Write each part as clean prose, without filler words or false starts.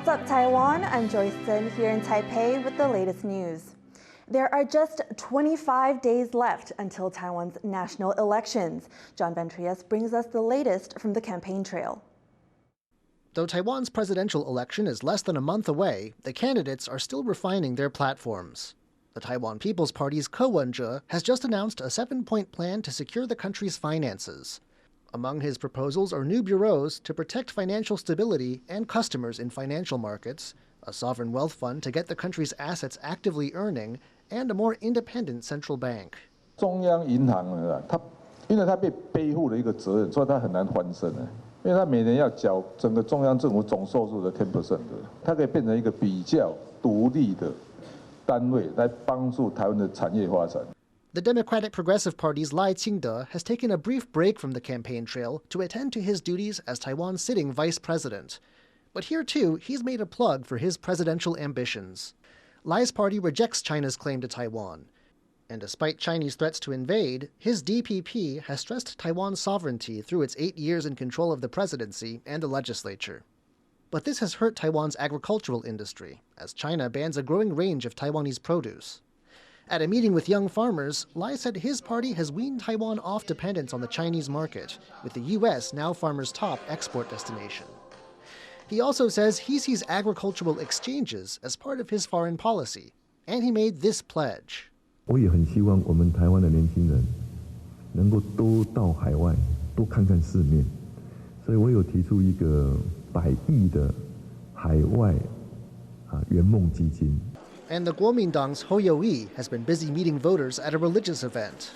What's up, Taiwan? I'm Joyce Tseng here in Taipei with the latest news. There are just 25 days left until Taiwan's national elections. John Van Trieste brings us the latest from the campaign trail. Though Taiwan's presidential election is less than a month away, the candidates are still refining their platforms. The Taiwan People's Party's Ko Wen-je has just announced a 7-point plan to secure the country's finances. Among his proposals are new bureaus to protect financial stability and customers in financial markets, a sovereign wealth fund to get the country's assets actively earning, and a more independent central bank. 中央银行呢，因为它被背负了一个责任，所以它很难翻身呢。因为它每年要缴整个中央政府总收入的10%的，它可以变成一个比较独立的单位来帮助台湾的产业发展。 The Democratic Progressive Party's Lai Ching-te has taken a brief break from the campaign trail to attend to his duties as Taiwan's sitting vice president. But here, too, he's made a plug for his presidential ambitions. Lai's party rejects China's claim to Taiwan. And despite Chinese threats to invade, his DPP has stressed Taiwan's sovereignty through its 8 years in control of the presidency and the legislature. But this has hurt Taiwan's agricultural industry, as China bans a growing range of Taiwanese produce. At a meeting with young farmers, Lai said his party has weaned Taiwan off dependence on the Chinese market, with the U.S. now farmers' top export destination. He also says he sees agricultural exchanges as part of his foreign policy, and he made this pledge. 我也很希望我们台湾的年轻人能够多到海外，多看看世面，所以我有提出一个100亿的海外圆梦基金。 And the Kuomintang's Ho Yo-i has been busy meeting voters at a religious event.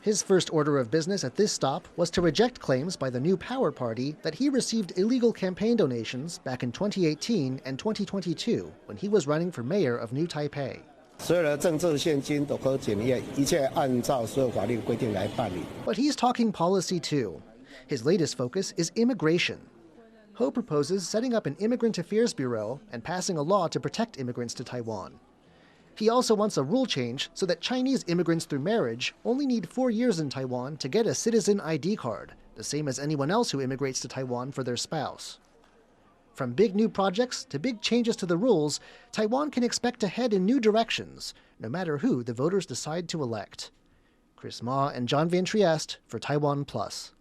His first order of business at this stop was to reject claims by the New Power Party that he received illegal campaign donations back in 2018 and 2022 when he was running for mayor of New Taipei. 所有的政治现金都可检验，一切按照所有法令规定来办理。 But he's talking policy too. His latest focus is immigration. Ho proposes setting up an immigrant affairs bureau and passing a law to protect immigrants to Taiwan. He also wants a rule change so that Chinese immigrants through marriage only need 4 years in Taiwan to get a citizen ID card, the same as anyone else who immigrates to Taiwan for their spouse. From big new projects to big changes to the rules, Taiwan can expect to head in new directions, no matter who the voters decide to elect. Chris Ma and John Van Trieste for TaiwanPlus.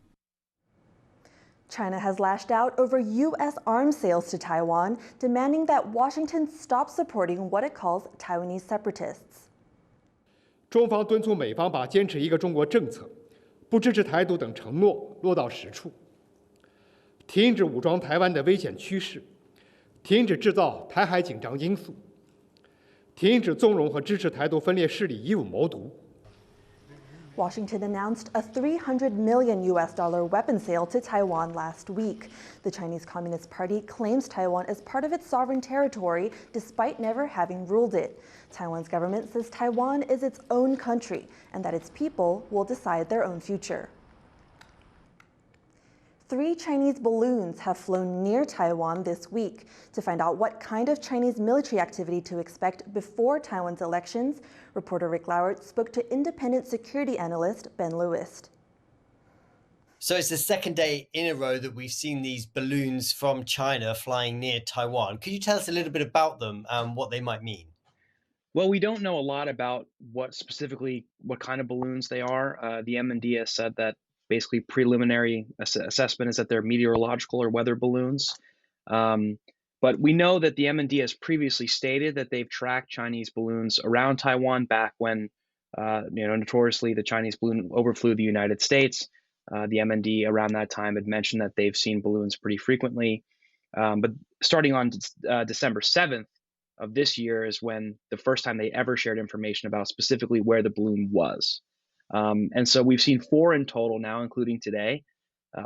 China has lashed out over U.S. arms sales to Taiwan, demanding that Washington stop supporting what it calls Taiwanese separatists. 中方敦促美方把坚持一个中国政策、不支持台独等承诺落到实处，停止武装台湾的危险趋势，停止制造台海紧张因素，停止纵容和支持台独分裂势力以武谋独。 Washington announced a $300 million US weapon sale to Taiwan last week. The Chinese Communist Party claims Taiwan is part of its sovereign territory despite never having ruled it. Taiwan's government says Taiwan is its own country and that its people will decide their own future. 3 Chinese balloons have flown near Taiwan this week. To find out what kind of Chinese military activity to expect before Taiwan's elections, reporter Rick Lauert spoke to independent security analyst Ben Lewis. So it's the second day in a row that we've seen these balloons from China flying near Taiwan. Could you tell us a little bit about them and what they might mean? Well, we don't know a lot about what kind of balloons they are. The MND has said that basically preliminary assessment is that they're meteorological or weather balloons. But we know that the MND has previously stated that they've tracked Chinese balloons around Taiwan back when, notoriously the Chinese balloon overflew the United States. The MND around that time had mentioned that they've seen balloons pretty frequently. But starting on December 7th of this year is when the first time they ever shared information about specifically where the balloon was. And so we've seen 4 in total now, including today.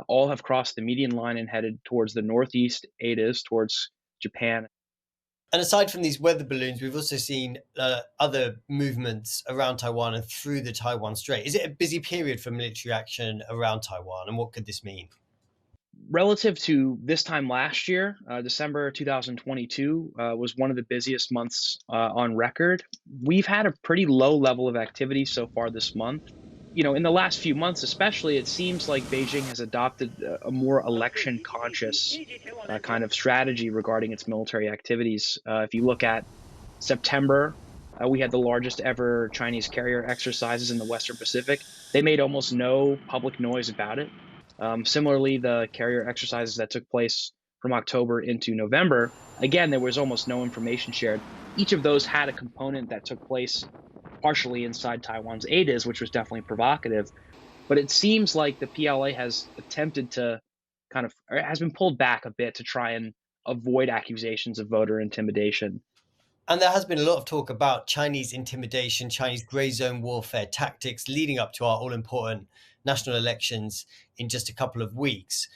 All have crossed the median line and headed towards the northeast ADAs, towards Japan. And aside from these weather balloons, we've also seen other movements around Taiwan and through the Taiwan Strait. Is it a busy period for military action around Taiwan, and what could this mean? Relative to this time last year, December 2022 was one of the busiest months on record. We've had a pretty low level of activity so far this month. in the last few months especially, it seems like Beijing has adopted a more election-conscious kind of strategy regarding its military activities. If you look at September, we had the largest ever Chinese carrier exercises in the Western Pacific. They made almost no public noise about it. Similarly, the carrier exercises that took place from October into November, again, there was almost no information shared. Each of those had a component that took place partially inside Taiwan's ADIZ, which was definitely provocative. But it seems like the PLA has attempted to or has been pulled back a bit to try and avoid accusations of voter intimidation. And there has been a lot of talk about Chinese intimidation, Chinese grey zone warfare tactics leading up to our all-important national elections in just a couple of weeks.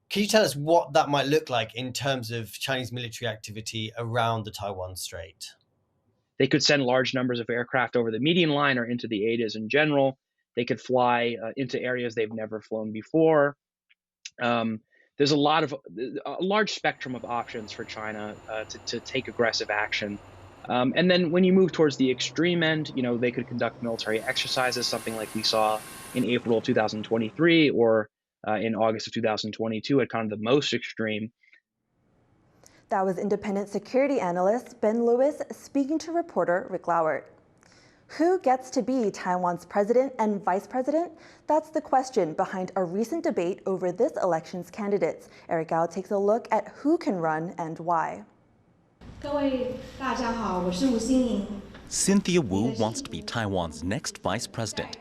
Can you tell us what that might look like in terms of Chinese military activity around the Taiwan Strait? They could send large numbers of aircraft over the median line or into the ADIZ in general. They could fly into areas they've never flown before. There's a large spectrum of options for China to take aggressive action. And then when you move towards the extreme end, they could conduct military exercises, something like we saw in April 2023 or in August of 2022 at kind of the most extreme. That was independent security analyst Ben Lewis speaking to reporter Rick Lauert. Who gets to be Taiwan's president and vice president? That's the question behind a recent debate over this election's candidates. Eric Gao takes a look at who can run and why. Cynthia Wu wants to be Taiwan's next vice president,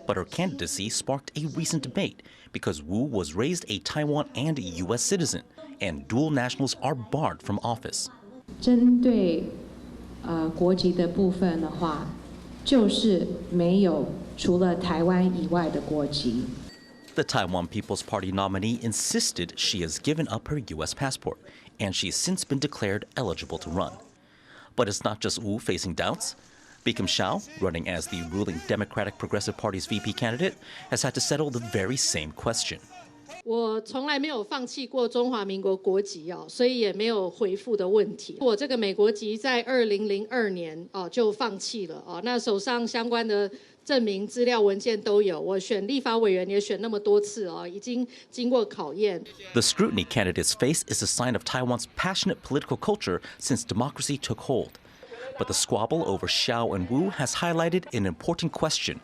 but her candidacy sparked a recent debate because Wu was raised a Taiwan and U.S. citizen, and dual nationals are barred from office. 针对国籍的部分的话，就是没有除了台湾以外的国籍。 The Taiwan People's Party nominee insisted she has given up her U.S. passport, and she's since been declared eligible to run. But it's not just Wu facing doubts. Bickham Xiao, running as the ruling Democratic Progressive Party's VP candidate, has had to settle the very same question. 我从来没有放弃过中华民国国籍所以也没有回复的问题。我这个美国籍在2002年就放弃了那手上相关的证明资料文件都有。我选立法委员也选那么多次已经经过考验。The scrutiny candidates face is a sign of Taiwan's passionate political culture since democracy took hold. But the squabble over Xiao and Wu has highlighted an important question.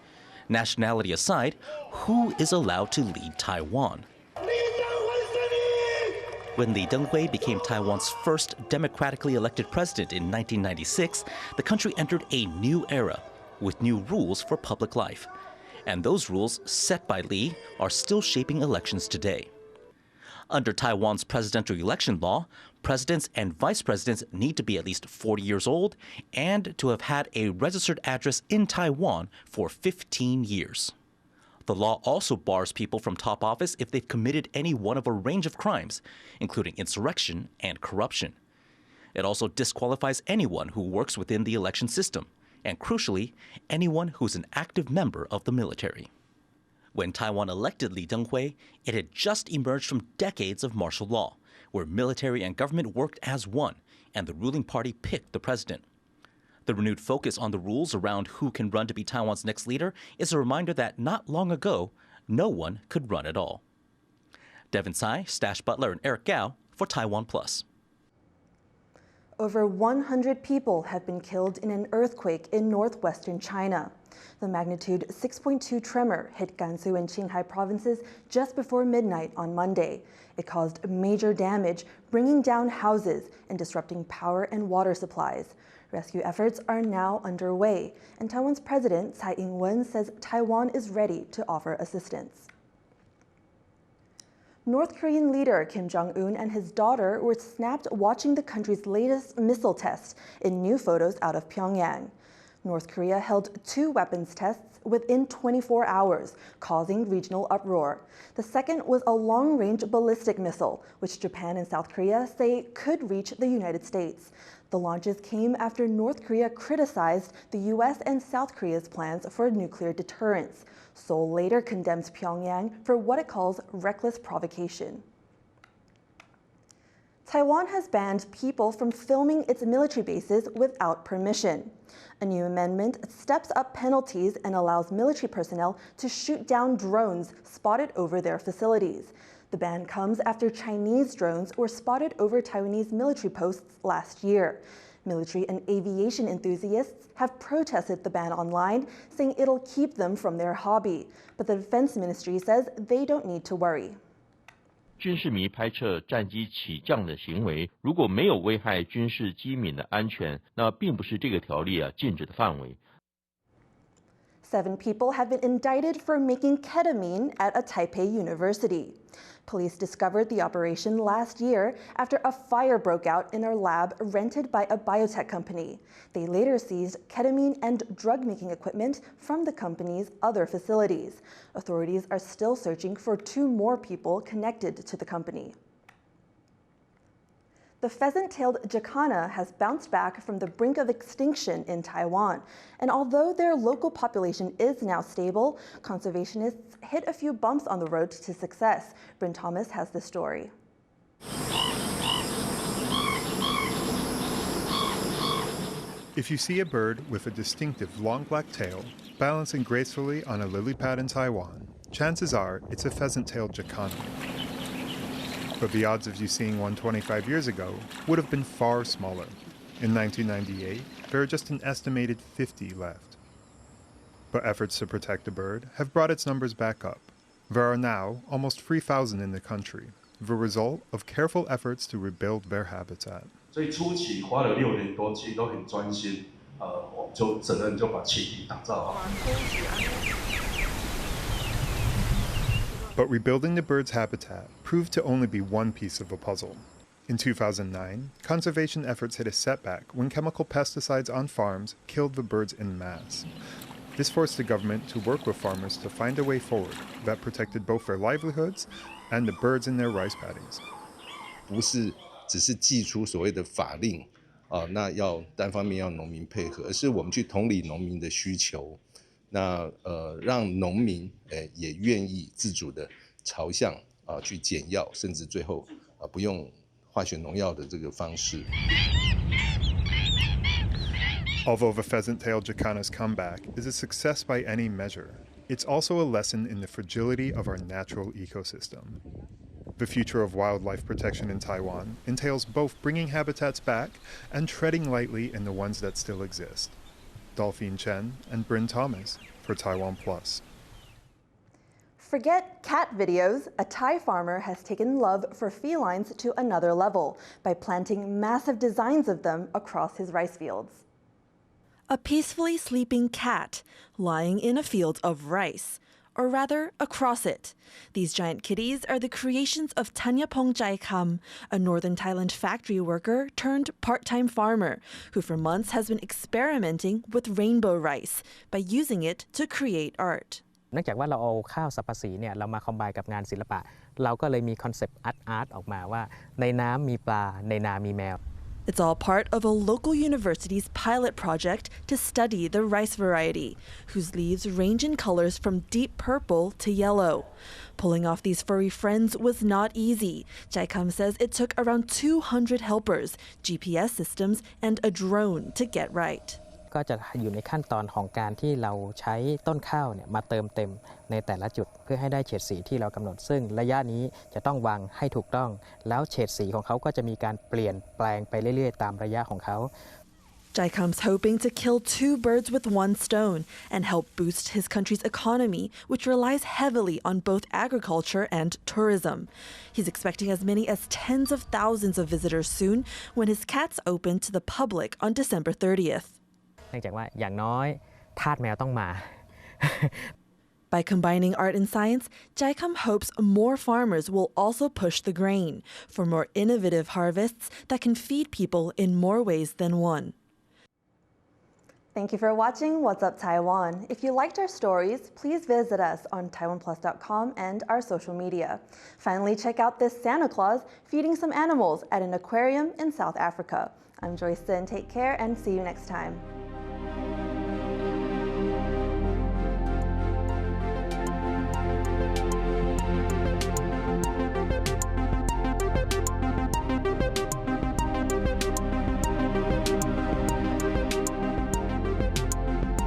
Nationality aside, who is allowed to lead Taiwan? When Li Denghui became Taiwan's first democratically elected president in 1996, the country entered a new era with new rules for public life. And those rules, set by Li, are still shaping elections today. Under Taiwan's presidential election law, presidents and vice presidents need to be at least 40 years old and to have had a registered address in Taiwan for 15 years. The law also bars people from top office if they've committed any one of a range of crimes, including insurrection and corruption. It also disqualifies anyone who works within the election system, and crucially, anyone who's an active member of the military. When Taiwan elected Li Denghui, it had just emerged from decades of martial law, where military and government worked as one, and the ruling party picked the president. The renewed focus on the rules around who can run to be Taiwan's next leader is a reminder that not long ago, no one could run at all. Devin Tsai, Stash Butler, and Eric Gao for TaiwanPlus. Over 100 people have been killed in an earthquake in northwestern China. The magnitude 6.2 tremor hit Gansu and Qinghai provinces just before midnight on Monday. It caused major damage, bringing down houses and disrupting power and water supplies. Rescue efforts are now underway, and Taiwan's president Tsai Ing-wen says Taiwan is ready to offer assistance. North Korean leader Kim Jong-un and his daughter were snapped watching the country's latest missile test in new photos out of Pyongyang. North Korea held 2 weapons tests within 24 hours, causing regional uproar. The second was a long-range ballistic missile, which Japan and South Korea say could reach the United States. The launches came after North Korea criticized the U.S. and South Korea's plans for nuclear deterrence. Seoul later condemns Pyongyang for what it calls reckless provocation. Taiwan has banned people from filming its military bases without permission. A new amendment steps up penalties and allows military personnel to shoot down drones spotted over their facilities. The ban comes after Chinese drones were spotted over Taiwanese military posts last year. Military and aviation enthusiasts have protested the ban online, saying it'll keep them from their hobby. But the Defense Ministry says they don't need to worry. 军事迷拍摄战机起降的行为，如果没有危害军事机敏的安全，那并不是这个条例禁止的范围。7 people have been indicted for making ketamine at a Taipei university. Police discovered the operation last year after a fire broke out in a lab rented by a biotech company. They later seized ketamine and drug-making equipment from the company's other facilities. Authorities are still searching for 2 more people connected to the company. The pheasant-tailed Jakana has bounced back from the brink of extinction in Taiwan. And although their local population is now stable, conservationists hit a few bumps on the road to success. Brink has the story. If you see a bird with a distinctive long black tail balancing gracefully on a lily pad in Taiwan, chances are it's a pheasant-tailed Jacana. But the odds of you seeing one 25 years ago would have been far smaller. In 1998, there are just an estimated 50 left. But efforts to protect the bird have brought its numbers back up. There are now almost 3,000 in the country, the result of careful efforts to rebuild their habitat. 所以初期花了6年多，其实都很专心，我们就整个人就把栖地打造好。 But rebuilding the bird's habitat proved to only be one piece of the puzzle. In 2009, conservation efforts hit a setback when chemical pesticides on farms killed the birds en masse. This forced the government to work with farmers to find a way forward that protected both their livelihoods and the birds in their rice paddies. 不是只是祭出所谓的法令那要单方面要农民配合，而是我们去同理农民的需求。 那让农民也愿意自主的朝向去减药，甚至最后不用化学农药的这个方式。 Although the pheasant-tailed Jacana's comeback is a success by any measure, it's also a lesson in the fragility of our natural ecosystem. The future of wildlife protection in Taiwan entails both bringing habitats back and treading lightly in the ones that still exist. Dolphine Chen and Bryn Thomas for TaiwanPlus. Forget cat videos. A Thai farmer has taken love for felines to another level by planting massive designs of them across his rice fields. A peacefully sleeping cat lying in a field of rice, or rather across it. These giant kitties are the creations of Thanyapong Jaikam, a northern Thailand factory worker turned part-time farmer who for months has been experimenting with rainbow rice by using it to create art. เนื่องจากว่าเราเอาข้าวสับปะสีเนี่ยเรามาคอมไบน์กับงานศิลปะเราก็เลยมีคอนเซปต์อาร์ตออกมาว่าในน้ำมีปลาในนามีแมว It's all part of a local university's pilot project to study the rice variety, whose leaves range in colors from deep purple to yellow. Pulling off these furry friends was not easy. Jaikam says it took around 200 helpers, GPS systems, and a drone to get right. ก็จะอยู่ในขั้นตอนของการที่เราใช้ต้นข้าวเนี่ยมาเติมเต็มในแต่ละจุดเพื่อให้ได้เฉดสีที่เรากำหนดซึ่งระยะนี้จะต้องวางให้ถูกต้องแล้วเฉดสีของเขาก็จะมีการเปลี่ยนแปลงไปเรื่อยๆตามระยะของเขา Jaikam's hoping to kill 2 birds with 1 stone and help boost his country's economy, which relies heavily on both agriculture and tourism. He's expecting as many as tens of thousands of visitors soon when his cats open to the public on December 30th. เนื่องจากว่าอย่างน้อยทาสแมวต้องมา By combining art and science, Jaikam hopes more farmers will also push the grain for more innovative harvests that can feed people in more ways than one. Thank you for watching What's Up Taiwan. If you liked our stories, please visit us on TaiwanPlus.com and our social media. Finally, check out this Santa Claus feeding some animals at an aquarium in South Africa. I'm Joyce, and take care and see you next time.